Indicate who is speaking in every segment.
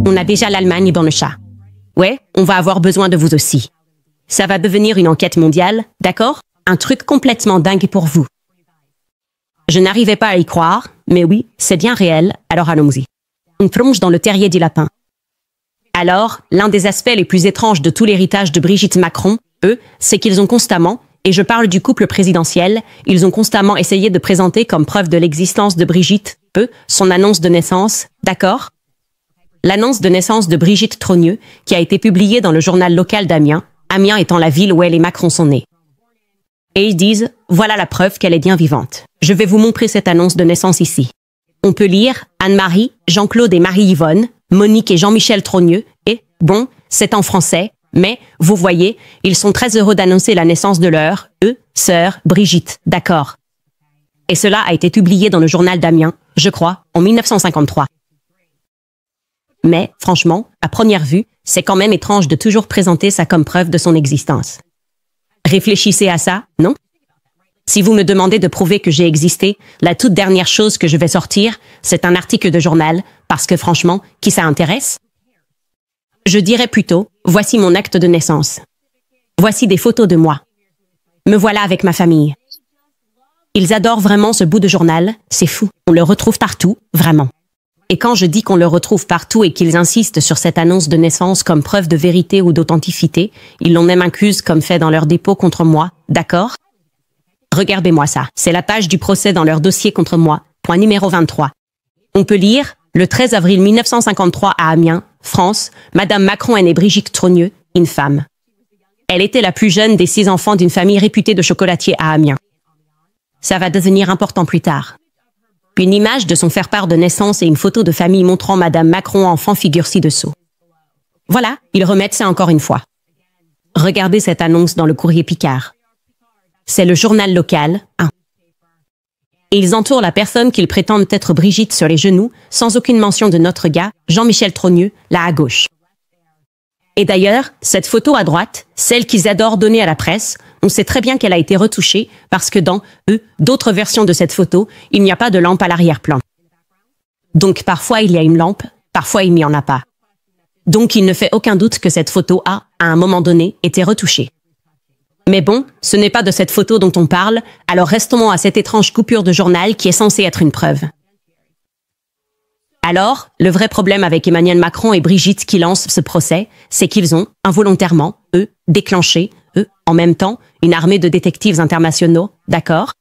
Speaker 1: On a déjà l'Allemagne dans le chat. Ouais, on va avoir besoin de vous aussi. Ça va devenir une enquête mondiale, d'accord? Un truc complètement dingue pour vous. Je n'arrivais pas à y croire, mais oui, c'est bien réel, alors allons-y. On plonge dans le terrier du lapin. Alors, l'un des aspects les plus étranges de tout l'héritage de Brigitte Macron, c'est qu'ils ont constamment, et je parle du couple présidentiel, ils ont constamment essayé de présenter comme preuve de l'existence de Brigitte, son annonce de naissance, d'accord? L'annonce de naissance de Brigitte Trogneux, qui a été publiée dans le journal local d'Amiens, Amiens étant la ville où elle et Macron sont nés. Et ils disent, voilà la preuve qu'elle est bien vivante. Je vais vous montrer cette annonce de naissance ici. On peut lire Anne-Marie, Jean-Claude et Marie-Yvonne, Monique et Jean-Michel Trogneux, et, bon, c'est en français, mais, vous voyez, ils sont très heureux d'annoncer la naissance de leur, sœur, Brigitte, d'accord. Et cela a été publié dans le journal d'Amiens, je crois, en 1953. Mais, franchement, à première vue, c'est quand même étrange de toujours présenter ça comme preuve de son existence. Réfléchissez à ça, non? Si vous me demandez de prouver que j'ai existé, la toute dernière chose que je vais sortir, c'est un article de journal, parce que franchement, qui ça intéresse? Je dirais plutôt, voici mon acte de naissance. Voici des photos de moi. Me voilà avec ma famille. Ils adorent vraiment ce bout de journal, c'est fou. On le retrouve partout, vraiment. Et quand je dis qu'on le retrouve partout et qu'ils insistent sur cette annonce de naissance comme preuve de vérité ou d'authenticité, ils l'ont même incluse comme fait dans leur dépôt contre moi, d'accord? Regardez-moi ça, c'est la page du procès dans leur dossier contre moi, point numéro 23. On peut lire, le 13 avril 1953 à Amiens, France, Madame Macron est née Brigitte Trogneux, une femme. Elle était la plus jeune des 6 enfants d'une famille réputée de chocolatiers à Amiens. Ça va devenir important plus tard. Puis une image de son faire-part de naissance et une photo de famille montrant Madame Macron enfant figure ci-dessous. Voilà, ils remettent ça encore une fois. Regardez cette annonce dans le courrier Picard. C'est le journal local, Et ils entourent la personne qu'ils prétendent être Brigitte sur les genoux, sans aucune mention de notre gars, Jean-Michel Trogneux, là à gauche. Et d'ailleurs, cette photo à droite, celle qu'ils adorent donner à la presse, on sait très bien qu'elle a été retouchée parce que dans, d'autres versions de cette photo, il n'y a pas de lampe à l'arrière-plan. Donc parfois il y a une lampe, parfois il n'y en a pas. Donc il ne fait aucun doute que cette photo a, à un moment donné, été retouchée. Mais bon, ce n'est pas de cette photo dont on parle, alors restons à cette étrange coupure de journal qui est censée être une preuve. Alors, le vrai problème avec Emmanuel Macron et Brigitte qui lancent ce procès, c'est qu'ils ont, involontairement, déclenché, en même temps, une armée de détectives internationaux, d'accord?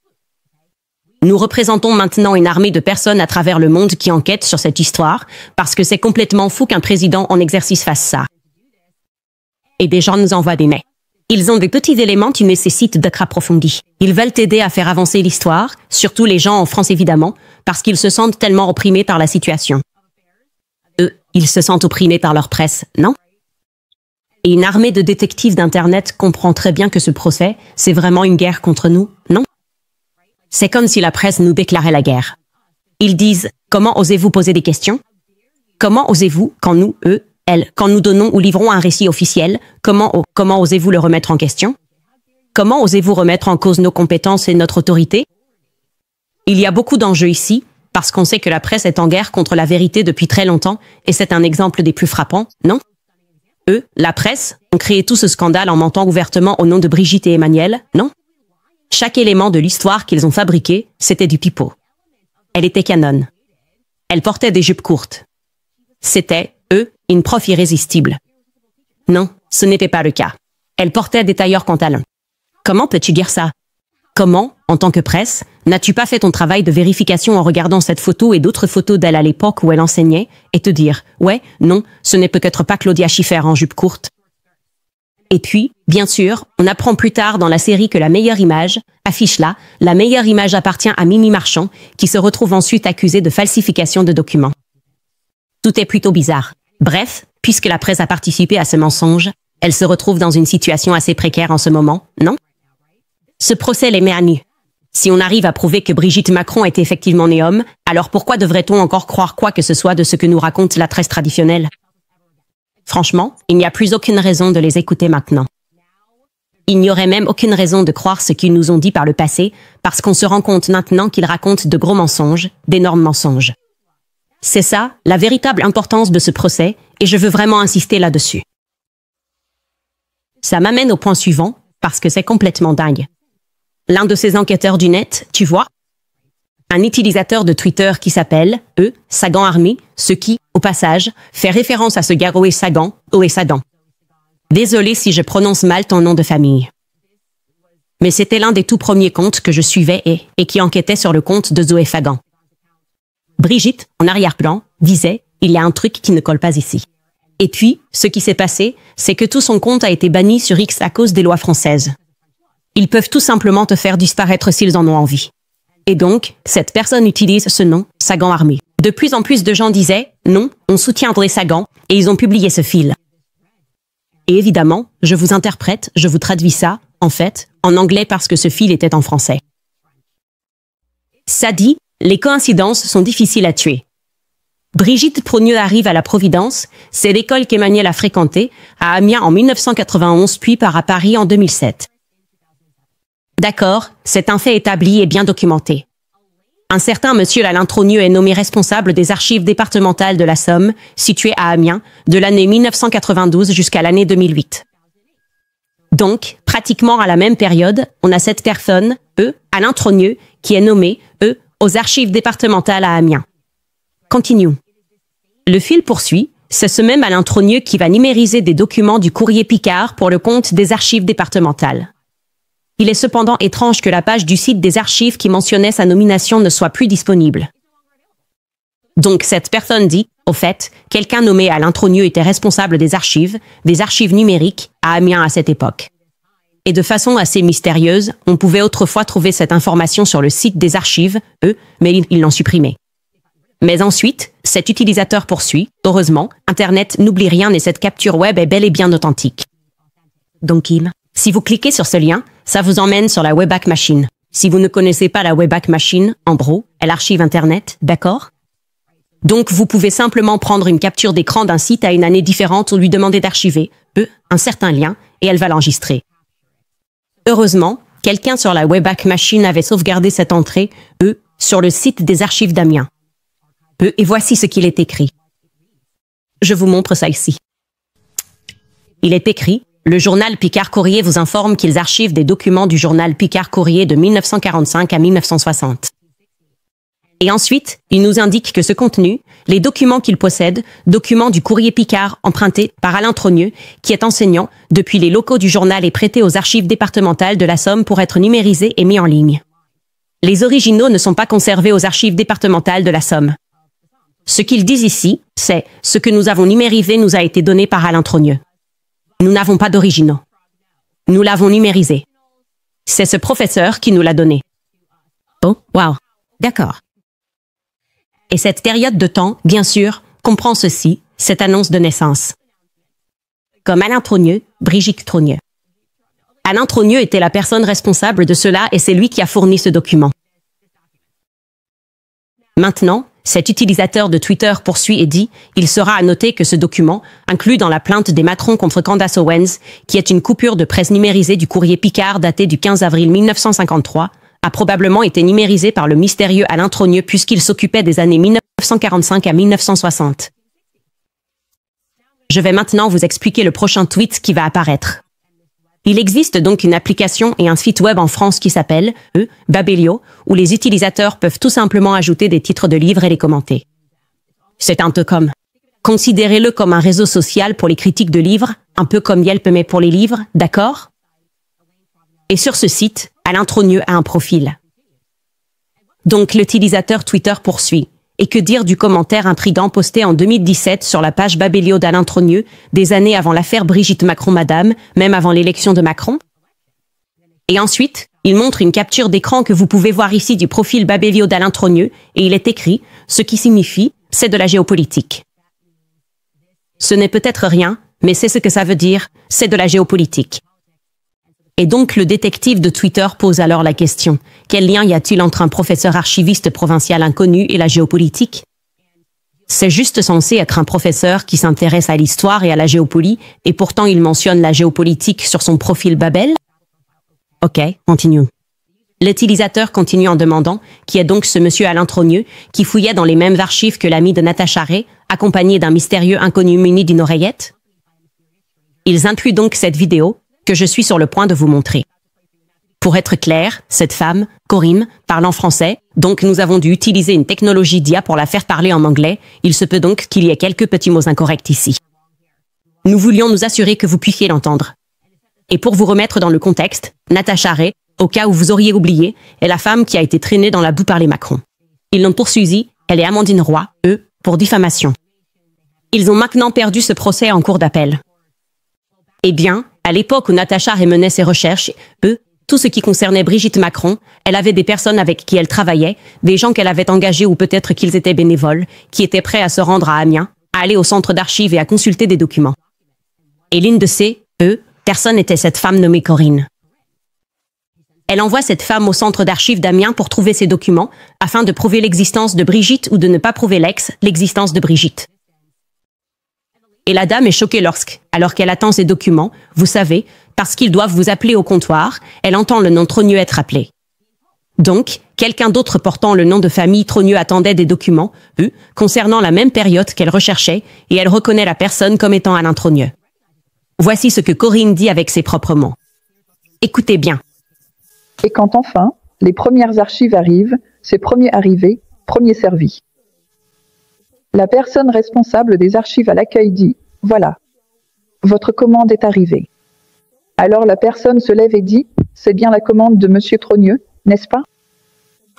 Speaker 1: Nous représentons maintenant une armée de personnes à travers le monde qui enquêtent sur cette histoire, parce que c'est complètement fou qu'un président en exercice fasse ça. Et des gens nous envoient des mails. Ils ont des petits éléments qui nécessitent d'être approfondis. Ils veulent aider à faire avancer l'histoire, surtout les gens en France évidemment, parce qu'ils se sentent tellement opprimés par la situation. Ils se sentent opprimés par leur presse, non? Et une armée de détectives d'Internet comprend très bien que ce procès, c'est vraiment une guerre contre nous, non? C'est comme si la presse nous déclarait la guerre. Ils disent, comment osez-vous poser des questions? Comment osez-vous, quand nous, quand nous donnons ou livrons un récit officiel, comment osez-vous le remettre en question? Comment osez-vous remettre en cause nos compétences et notre autorité? Il y a beaucoup d'enjeux ici, parce qu'on sait que la presse est en guerre contre la vérité depuis très longtemps, et c'est un exemple des plus frappants, non? La presse, ont créé tout ce scandale en mentant ouvertement au nom de Brigitte et Emmanuel, non? Chaque élément de l'histoire qu'ils ont fabriqué, c'était du pipeau. Elle était canon. Elle portait des jupes courtes. C'était, une prof irrésistible. Non, ce n'était pas le cas. Elle portait des tailleurs pantalons. Comment peux-tu dire ça? Comment, en tant que presse, n'as-tu pas fait ton travail de vérification en regardant cette photo et d'autres photos d'elle à l'époque où elle enseignait et te dire « Ouais, non, ce n'est peut-être pas Claudia Schiffer en jupe courte ». Et puis, bien sûr, on apprend plus tard dans la série que la meilleure image, affiche là, la meilleure image appartient à Mimi Marchand, qui se retrouve ensuite accusée de falsification de documents. Tout est plutôt bizarre. Bref, puisque la presse a participé à ce mensonge, elle se retrouve dans une situation assez précaire en ce moment, non? Ce procès les met à nu. Si on arrive à prouver que Brigitte Macron est effectivement née homme, alors pourquoi devrait-on encore croire quoi que ce soit de ce que nous raconte la presse traditionnelle? Franchement, il n'y a plus aucune raison de les écouter maintenant. Il n'y aurait même aucune raison de croire ce qu'ils nous ont dit par le passé, parce qu'on se rend compte maintenant qu'ils racontent de gros mensonges, d'énormes mensonges. C'est ça, la véritable importance de ce procès, et je veux vraiment insister là-dessus. Ça m'amène au point suivant, parce que c'est complètement dingue. L'un de ces enquêteurs du net, tu vois, un utilisateur de Twitter qui s'appelle, Sagan Army, ce qui, au passage, fait référence à ce gars Zoé Sagan, Zoé Sagan. Désolé si je prononce mal ton nom de famille. Mais c'était l'un des tout premiers comptes que je suivais et qui enquêtait sur le compte de Zoé Sagan. Brigitte, en arrière-plan, disait « Il y a un truc qui ne colle pas ici ». Et puis, ce qui s'est passé, c'est que tout son compte a été banni sur X à cause des lois françaises. Ils peuvent tout simplement te faire disparaître s'ils en ont envie. Et donc, cette personne utilise ce nom, Sagan Army. De plus en plus de gens disaient « Non, on soutient Zoé Sagan » et ils ont publié ce fil. Et évidemment, je vous interprète, je vous traduis ça, en fait, en anglais parce que ce fil était en français. Ça dit, les coïncidences sont difficiles à tuer. Brigitte Progneux arrive à la Providence, c'est l'école qu'Emmanuel a fréquentée, à Amiens en 1991 puis part à Paris en 2007. D'accord, c'est un fait établi et bien documenté. Un certain monsieur Alain Trogneux est nommé responsable des archives départementales de la Somme, situées à Amiens, de l'année 1992 jusqu'à l'année 2008. Donc, pratiquement à la même période, on a cette personne, Alain Trogneux, qui est nommé, aux archives départementales à Amiens. Continuons. Le fil poursuit, c'est ce même Alain Trogneux qui va numériser des documents du courrier Picard pour le compte des archives départementales. Il est cependant étrange que la page du site des archives qui mentionnait sa nomination ne soit plus disponible. Donc cette personne dit, au fait, quelqu'un nommé Alain Trogneux était responsable des archives numériques, à Amiens à cette époque. Et de façon assez mystérieuse, on pouvait autrefois trouver cette information sur le site des archives, mais ils l'ont supprimé. Mais ensuite, cet utilisateur poursuit, heureusement, Internet n'oublie rien et cette capture web est bel et bien authentique. Donc si vous cliquez sur ce lien, ça vous emmène sur la Wayback Machine. Si vous ne connaissez pas la Wayback Machine, en gros, elle archive Internet, d'accord? Donc vous pouvez simplement prendre une capture d'écran d'un site à une année différente ou lui demander d'archiver, un certain lien, et elle va l'enregistrer. Heureusement, quelqu'un sur la Wayback Machine avait sauvegardé cette entrée, sur le site des archives d'Amiens. Et voici ce qu'il est écrit. Je vous montre ça ici. Il est écrit: le journal Picard Courrier vous informe qu'ils archivent des documents du journal Picard Courrier de 1945 à 1960. Et ensuite, il nous indique que ce contenu, les documents qu'il possède, documents du courrier Picard empruntés par Alain Trogneux, qui est enseignant, depuis les locaux du journal et prêtés aux archives départementales de la Somme pour être numérisés et mis en ligne. Les originaux ne sont pas conservés aux archives départementales de la Somme. Ce qu'ils disent ici, c'est « ce que nous avons numérisé nous a été donné par Alain Trogneux. Nous n'avons pas d'originaux. Nous l'avons numérisé. C'est ce professeur qui nous l'a donné. » Oh, wow. D'accord. Et cette période de temps, bien sûr, comprend ceci, cette annonce de naissance. Comme Alain Trogneux, Brigitte Trogneux. Alain Trogneux était la personne responsable de cela et c'est lui qui a fourni ce document. Maintenant, cet utilisateur de Twitter poursuit et dit « Il sera à noter que ce document, inclus dans la plainte des Macron contre Candace Owens, qui est une coupure de presse numérisée du courrier Picard daté du 15 avril 1953, a probablement été numérisé par le mystérieux Alain Trogneux puisqu'il s'occupait des années 1945 à 1960. » Je vais maintenant vous expliquer le prochain tweet qui va apparaître. Il existe donc une application et un site web en France qui s'appelle Babelio, où les utilisateurs peuvent tout simplement ajouter des titres de livres et les commenter. C'est un peu comme. Considérez-le comme un réseau social pour les critiques de livres, un peu comme Yelp mais pour les livres, d'accord? Et sur ce site, Alain Trogneux a un profil. Donc l'utilisateur Twitter poursuit. Et que dire du commentaire intrigant posté en 2017 sur la page Babelio d'Alain Trogneux, des années avant l'affaire Brigitte Macron-Madame, même avant l'élection de Macron? Et ensuite, il montre une capture d'écran que vous pouvez voir ici du profil Babelio d'Alain Trogneux, et il est écrit, ce qui signifie, c'est de la géopolitique. Ce n'est peut-être rien, mais c'est ce que ça veut dire, c'est de la géopolitique. Et donc le détective de Twitter pose alors la question, quel lien y a-t-il entre un professeur archiviste provincial inconnu et la géopolitique? C'est juste censé être un professeur qui s'intéresse à l'histoire et à la géopolitique, et pourtant il mentionne la géopolitique sur son profil Babel? Ok, continuons. L'utilisateur continue en demandant qui est donc ce monsieur Alain Trogneux qui fouillait dans les mêmes archives que l'ami de Natacha Ray, accompagné d'un mystérieux inconnu muni d'une oreillette. Ils incluent donc cette vidéo que je suis sur le point de vous montrer. Pour être clair, cette femme, Corinne, parle en français, donc nous avons dû utiliser une technologie d'IA pour la faire parler en anglais. Il se peut donc qu'il y ait quelques petits mots incorrects ici. Nous voulions nous assurer que vous puissiez l'entendre. Et pour vous remettre dans le contexte, Natacha Ray, au cas où vous auriez oublié, est la femme qui a été traînée dans la boue par les Macron. Ils l'ont poursuivie, elle est Amandine Roy, pour diffamation. Ils ont maintenant perdu ce procès en cours d'appel. Eh bien, à l'époque où Natacha Ray menait ses recherches, tout ce qui concernait Brigitte Macron, elle avait des personnes avec qui elle travaillait, des gens qu'elle avait engagés ou peut-être qu'ils étaient bénévoles, qui étaient prêts à se rendre à Amiens, à aller au centre d'archives et à consulter des documents. Et l'une de ces, personnes était cette femme nommée Corinne. Elle envoie cette femme au centre d'archives d'Amiens pour trouver ces documents, afin de prouver l'existence de Brigitte ou de ne pas prouver l'existence de Brigitte. Et la dame est choquée alors qu'elle attend ces documents, vous savez, parce qu'ils doivent vous appeler au comptoir, elle entend le nom Trogneux être appelé. Donc, quelqu'un d'autre portant le nom de famille Trogneux attendait des documents, concernant la même période qu'elle recherchait, et elle reconnaît la personne comme étant Alain Trogneux. Voici ce que Corinne dit avec ses propres mots. Écoutez bien.
Speaker 2: Et quand enfin, les premières archives arrivent, c'est premier arrivé, premier servi. La personne responsable des archives à l'accueil dit « Voilà, votre commande est arrivée ». Alors la personne se lève et dit « C'est bien la commande de Monsieur Trogneux, n'est-ce pas ?»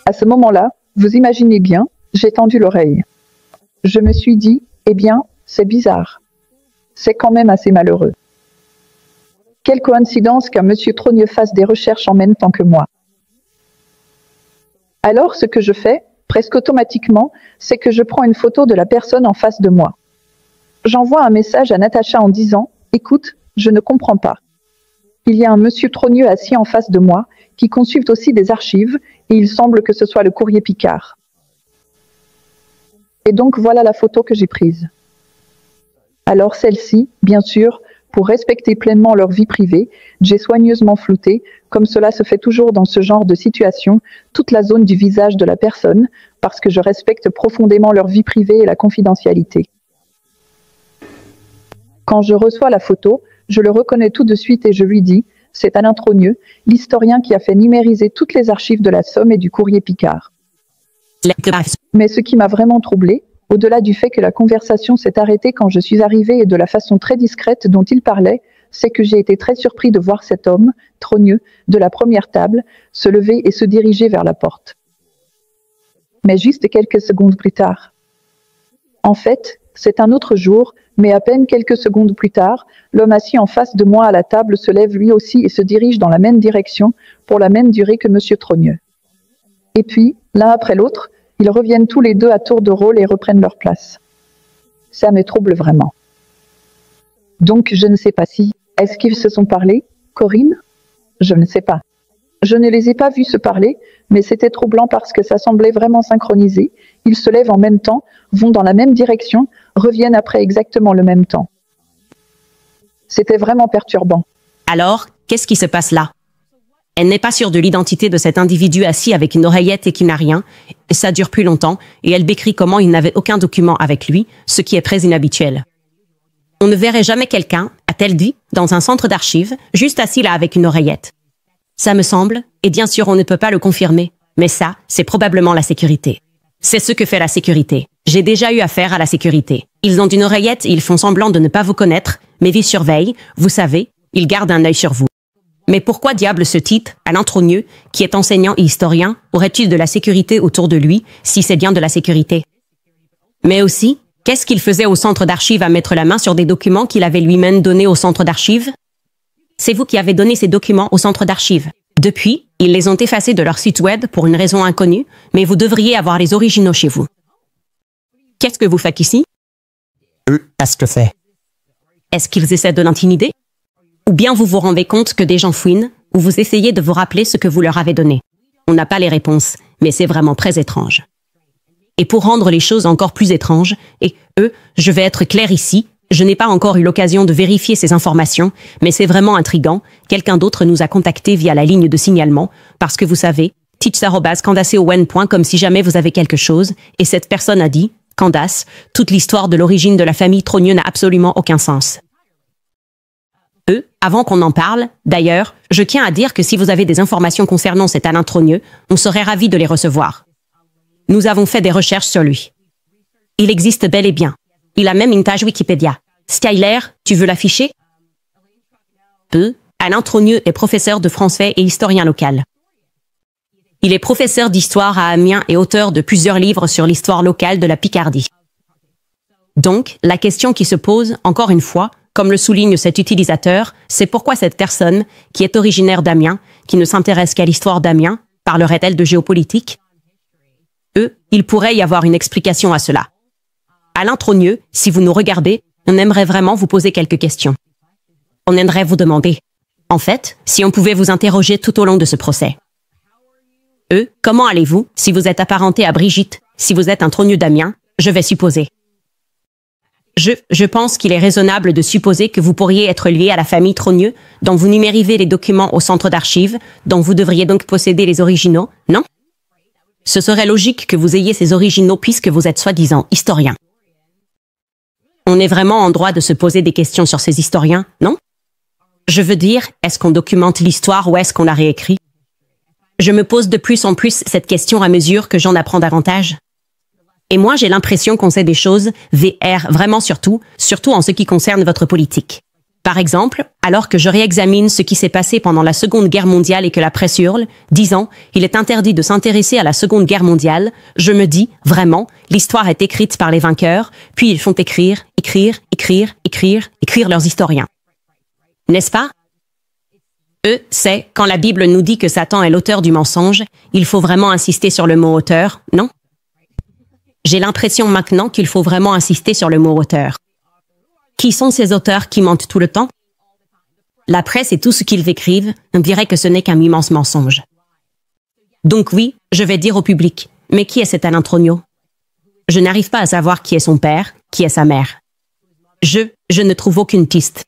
Speaker 2: À ce moment-là, vous imaginez bien, j'ai tendu l'oreille. Je me suis dit « Eh bien, c'est bizarre. C'est quand même assez malheureux. Quelle coïncidence qu'un Monsieur Trogneux fasse des recherches en même temps que moi. » Alors ce que je fais, presque automatiquement, c'est que je prends une photo de la personne en face de moi. J'envoie un message à Natacha en disant « Écoute, je ne comprends pas. Il y a un monsieur Trogneux assis en face de moi qui consulte aussi des archives et il semble que ce soit le courrier Picard. » Et donc voilà la photo que j'ai prise. Alors celle-ci, bien sûr, pour respecter pleinement leur vie privée, j'ai soigneusement flouté, comme cela se fait toujours dans ce genre de situation, toute la zone du visage de la personne, parce que je respecte profondément leur vie privée et la confidentialité. Quand je reçois la photo, je le reconnais tout de suite et je lui dis « C'est Alain Trogneux, l'historien qui a fait numériser toutes les archives de la Somme et du courrier Picard. » Mais ce qui m'a vraiment troublée, au-delà du fait que la conversation s'est arrêtée quand je suis arrivée et de la façon très discrète dont il parlait, c'est que j'ai été très surpris de voir cet homme, Trogneux, de la première table, se lever et se diriger vers la porte. Mais juste quelques secondes plus tard. En fait, c'est un autre jour, mais à peine quelques secondes plus tard, l'homme assis en face de moi à la table se lève lui aussi et se dirige dans la même direction, pour la même durée que Monsieur Trogneux. Et puis, l'un après l'autre, ils reviennent tous les deux à tour de rôle et reprennent leur place. Ça me trouble vraiment. Donc je ne sais pas si... Est-ce qu'ils se sont parlé, Corinne? Je ne sais pas. Je ne les ai pas vus se parler, mais c'était troublant parce que ça semblait vraiment synchronisé. Ils se lèvent en même temps, vont dans la même direction, reviennent après exactement le même temps. C'était vraiment perturbant.
Speaker 1: Alors, qu'est-ce qui se passe là? Elle n'est pas sûre de l'identité de cet individu assis avec une oreillette et qui n'a rien. Ça dure plus longtemps, et elle décrit comment il n'avait aucun document avec lui, ce qui est très inhabituel. On ne verrait jamais quelqu'un, a-t-elle dit, dans un centre d'archives, juste assis là avec une oreillette. Ça me semble, et bien sûr on ne peut pas le confirmer, mais ça, c'est probablement la sécurité. C'est ce que fait la sécurité. J'ai déjà eu affaire à la sécurité. Ils ont une oreillette et ils font semblant de ne pas vous connaître, mais ils surveillent, vous savez, ils gardent un œil sur vous. Mais pourquoi diable ce titre, Alain Trogneux, qui est enseignant et historien, aurait-il de la sécurité autour de lui, si c'est bien de la sécurité? Mais aussi, qu'est-ce qu'il faisait au centre d'archives à mettre la main sur des documents qu'il avait lui-même donnés au centre d'archives? C'est vous qui avez donné ces documents au centre d'archives. Depuis, ils les ont effacés de leur site web pour une raison inconnue, mais vous devriez avoir les originaux chez vous. Qu'est-ce que vous faites ici?
Speaker 3: Qu'est-ce que c'est?
Speaker 1: Est-ce qu'ils essaient de l'intimider? Ou bien vous vous rendez compte que des gens fouinent, ou vous essayez de vous rappeler ce que vous leur avez donné? On n'a pas les réponses, mais c'est vraiment très étrange. Et pour rendre les choses encore plus étranges, je vais être clair ici, Je n'ai pas encore eu l'occasion de vérifier ces informations, mais c'est vraiment intriguant. Quelqu'un d'autre nous a contactés via la ligne de signalement, parce que vous savez, teach@candaceowen.com si jamais vous avez quelque chose, et cette personne a dit, Candace, toute l'histoire de l'origine de la famille Trogneux n'a absolument aucun sens. Avant qu'on en parle, d'ailleurs, je tiens à dire que si vous avez des informations concernant cet Alain Trogneux, on serait ravis de les recevoir. Nous avons fait des recherches sur lui. Il existe bel et bien. Il a même une page Wikipédia. Skyler, tu veux l'afficher? Alain Trogneux est professeur de français et historien local. Il est professeur d'histoire à Amiens et auteur de plusieurs livres sur l'histoire locale de la Picardie. Donc, la question qui se pose, encore une fois, comme le souligne cet utilisateur, c'est pourquoi cette personne, qui est originaire d'Amiens, qui ne s'intéresse qu'à l'histoire d'Amiens, parlerait-elle de géopolitique? Il pourrait y avoir une explication à cela. Alain Trogneux, si vous nous regardez, on aimerait vraiment vous poser quelques questions. On aimerait vous demander, en fait, si on pouvait vous interroger tout au long de ce procès. Comment allez-vous, si vous êtes apparenté à Brigitte, si vous êtes un Trogneux d'Amiens, je vais supposer. Je pense qu'il est raisonnable de supposer que vous pourriez être lié à la famille Trogneux, dont vous numérisez les documents au centre d'archives, dont vous devriez donc posséder les originaux, non? Ce serait logique que vous ayez ces originaux puisque vous êtes soi-disant historien. On est vraiment en droit de se poser des questions sur ces historiens, non? Je veux dire, est-ce qu'on documente l'histoire ou est-ce qu'on la réécrit? Je me pose de plus en plus cette question à mesure que j'en apprends davantage. Et moi, j'ai l'impression qu'on sait des choses, VR, vraiment surtout en ce qui concerne votre politique. Par exemple, alors que je réexamine ce qui s'est passé pendant la Seconde Guerre mondiale et que la presse hurle, disant « il est interdit de s'intéresser à la Seconde Guerre mondiale », je me dis, vraiment, l'histoire est écrite par les vainqueurs, puis ils font écrire leurs historiens. N'est-ce pas? C'est, quand la Bible nous dit que Satan est l'auteur du mensonge, il faut vraiment insister sur le mot auteur, non? J'ai l'impression maintenant qu'il faut vraiment insister sur le mot auteur. Qui sont ces auteurs qui mentent tout le temps? La presse et tout ce qu'ils écrivent, on dirait que ce n'est qu'un immense mensonge. Donc oui, je vais dire au public, mais qui est cet Alain Trogneux? Je n'arrive pas à savoir qui est son père, qui est sa mère. Je ne trouve aucune piste.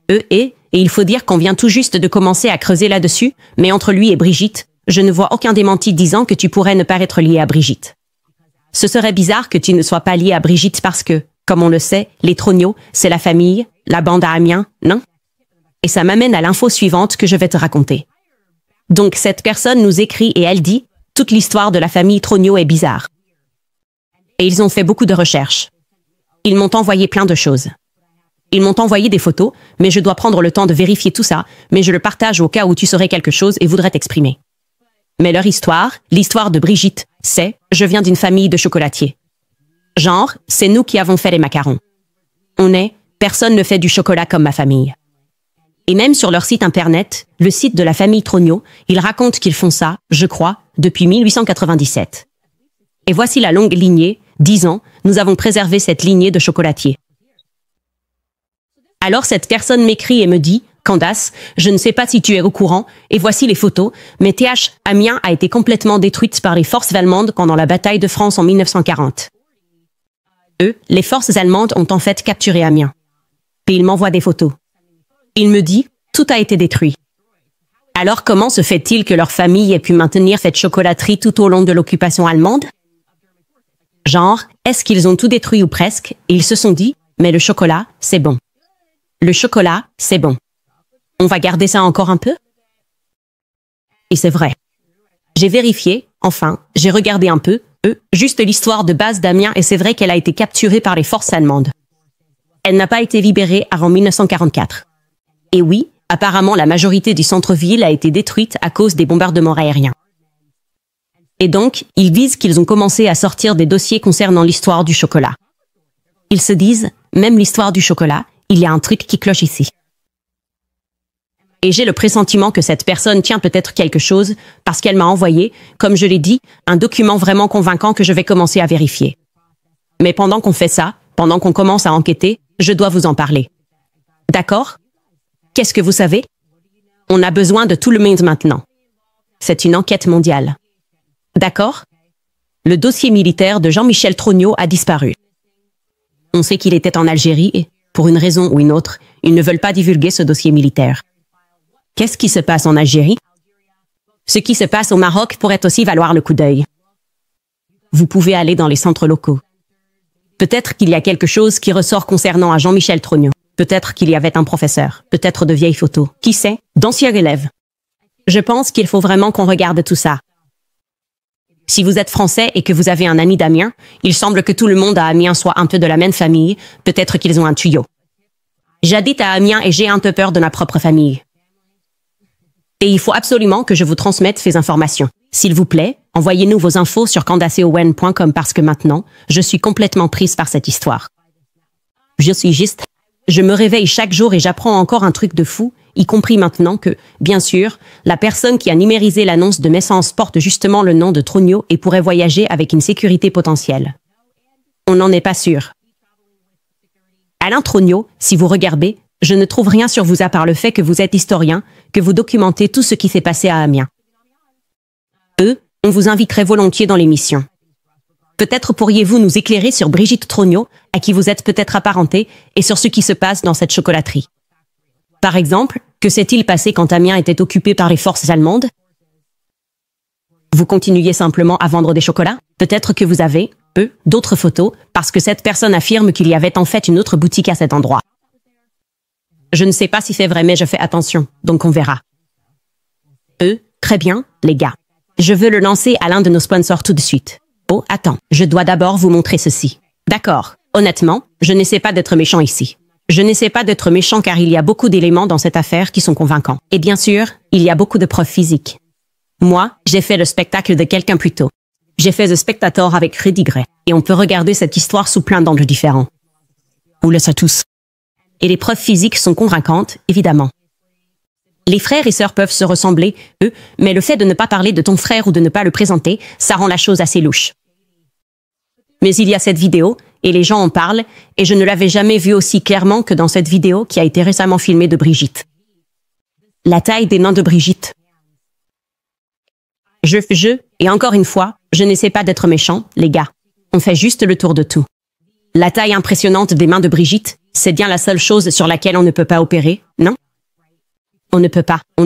Speaker 1: Et il faut dire qu'on vient tout juste de commencer à creuser là-dessus, mais entre lui et Brigitte, je ne vois aucun démenti disant que tu pourrais ne pas être lié à Brigitte. Ce serait bizarre que tu ne sois pas lié à Brigitte parce que, comme on le sait, les Trogneux, c'est la famille, la bande à Amiens, non? Et ça m'amène à l'info suivante que je vais te raconter. Donc cette personne nous écrit et elle dit « Toute l'histoire de la famille Trogneux est bizarre ». Et ils ont fait beaucoup de recherches. Ils m'ont envoyé plein de choses. Ils m'ont envoyé des photos, mais je dois prendre le temps de vérifier tout ça, mais je le partage au cas où tu saurais quelque chose et voudrais t'exprimer. Mais leur histoire, l'histoire de Brigitte, c'est « Je viens d'une famille de chocolatiers ». Genre, c'est nous qui avons fait les macarons. Personne ne fait du chocolat comme ma famille. Et même sur leur site internet, le site de la famille Trogneux, ils racontent qu'ils font ça, je crois, depuis 1897. Et voici la longue lignée, 10 ans, nous avons préservé cette lignée de chocolatiers. Alors cette personne m'écrit et me dit « Candace, je ne sais pas si tu es au courant, et voici les photos, mais Amiens a été complètement détruite par les forces allemandes pendant la bataille de France en 1940. Les forces allemandes ont en fait capturé Amiens. Et il m'envoie des photos. Il me dit « Tout a été détruit ». Alors comment se fait-il que leur famille ait pu maintenir cette chocolaterie tout au long de l'occupation allemande? Genre, est-ce qu'ils ont tout détruit ou presque, et ils se sont dit « Mais le chocolat, c'est bon. Le chocolat, c'est bon. On va garder ça encore un peu ?» Et c'est vrai. J'ai vérifié, enfin, j'ai regardé un peu, juste l'histoire de base d'Amiens et c'est vrai qu'elle a été capturée par les forces allemandes. Elle n'a pas été libérée avant 1944. Et oui, apparemment la majorité du centre-ville a été détruite à cause des bombardements aériens. Et donc, ils disent qu'ils ont commencé à sortir des dossiers concernant l'histoire du chocolat. Ils se disent, même l'histoire du chocolat, il y a un truc qui cloche ici. Et j'ai le pressentiment que cette personne tient peut-être quelque chose parce qu'elle m'a envoyé, comme je l'ai dit, un document vraiment convaincant que je vais commencer à vérifier. Mais pendant qu'on fait ça, pendant qu'on commence à enquêter, je dois vous en parler. D'accord? Qu'est-ce que vous savez? On a besoin de tout le monde maintenant. C'est une enquête mondiale. D'accord? Le dossier militaire de Jean-Michel Trogneux a disparu. On sait qu'il était en Algérie et, pour une raison ou une autre, ils ne veulent pas divulguer ce dossier militaire. Qu'est-ce qui se passe en Algérie? Ce qui se passe au Maroc pourrait aussi valoir le coup d'œil. Vous pouvez aller dans les centres locaux. Peut-être qu'il y a quelque chose qui ressort concernant à Jean-Michel Trogneux. Peut-être qu'il y avait un professeur. Peut-être de vieilles photos. Qui sait? D'anciens élèves. Je pense qu'il faut vraiment qu'on regarde tout ça. Si vous êtes français et que vous avez un ami d'Amiens, il semble que tout le monde à Amiens soit un peu de la même famille. Peut-être qu'ils ont un tuyau. J'habite à Amiens et j'ai un peu peur de ma propre famille. Et il faut absolument que je vous transmette ces informations. S'il vous plaît, envoyez-nous vos infos sur candaceowen.com parce que maintenant, je suis complètement prise par cette histoire. Je me réveille chaque jour et j'apprends encore un truc de fou, y compris maintenant que, bien sûr, la personne qui a numérisé l'annonce de naissance porte justement le nom de Trogneux et pourrait voyager avec une sécurité potentielle. On n'en est pas sûr. Alain Trogneux, si vous regardez, je ne trouve rien sur vous à part le fait que vous êtes historien, que vous documentez tout ce qui s'est passé à Amiens. On vous inviterait volontiers dans l'émission. Peut-être pourriez-vous nous éclairer sur Brigitte Trogneux, à qui vous êtes peut-être apparenté, et sur ce qui se passe dans cette chocolaterie. Par exemple, que s'est-il passé quand Amiens était occupé par les forces allemandes? Vous continuiez simplement à vendre des chocolats? Peut-être que vous avez, d'autres photos, parce que cette personne affirme qu'il y avait en fait une autre boutique à cet endroit. Je ne sais pas si c'est vrai, mais je fais attention, donc on verra. Très bien, les gars. Je veux le lancer à l'un de nos sponsors tout de suite. Oh, attends, je dois d'abord vous montrer ceci. D'accord, honnêtement, je n'essaie pas d'être méchant ici. Je n'essaie pas d'être méchant car il y a beaucoup d'éléments dans cette affaire qui sont convaincants. Et bien sûr, il y a beaucoup de preuves physiques. Moi, j'ai fait le spectacle de quelqu'un plus tôt. J'ai fait The Spectator avec Rudy Gray. Et on peut regarder cette histoire sous plein d'angles différents. On le sait tous. Et les preuves physiques sont convaincantes, évidemment. Les frères et sœurs peuvent se ressembler, mais le fait de ne pas parler de ton frère ou de ne pas le présenter, ça rend la chose assez louche. Mais il y a cette vidéo, et les gens en parlent, et je ne l'avais jamais vue aussi clairement que dans cette vidéo qui a été récemment filmée de Brigitte. La taille des mains de Brigitte. Et encore une fois, je n'essaie pas d'être méchant, les gars. On fait juste le tour de tout. La taille impressionnante des mains de Brigitte, c'est bien la seule chose sur laquelle on ne peut pas opérer, non? On ne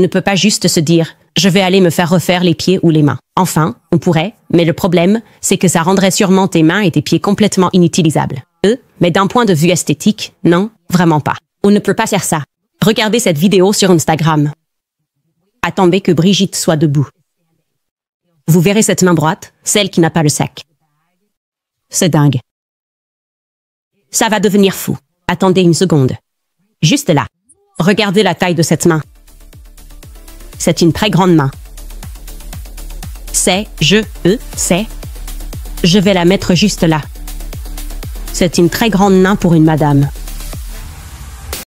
Speaker 1: peut pas juste se dire « je vais aller me faire refaire les pieds ou les mains ». Enfin, on pourrait, mais le problème, c'est que ça rendrait sûrement tes mains et tes pieds complètement inutilisables. Mais d'un point de vue esthétique, non, vraiment pas. On ne peut pas faire ça. Regardez cette vidéo sur Instagram. Attendez que Brigitte soit debout. Vous verrez cette main droite, celle qui n'a pas le sac. C'est dingue. Ça va devenir fou. Attendez une seconde. Juste là. Regardez la taille de cette main. C'est une très grande main. Je vais la mettre juste là. C'est une très grande main pour une madame.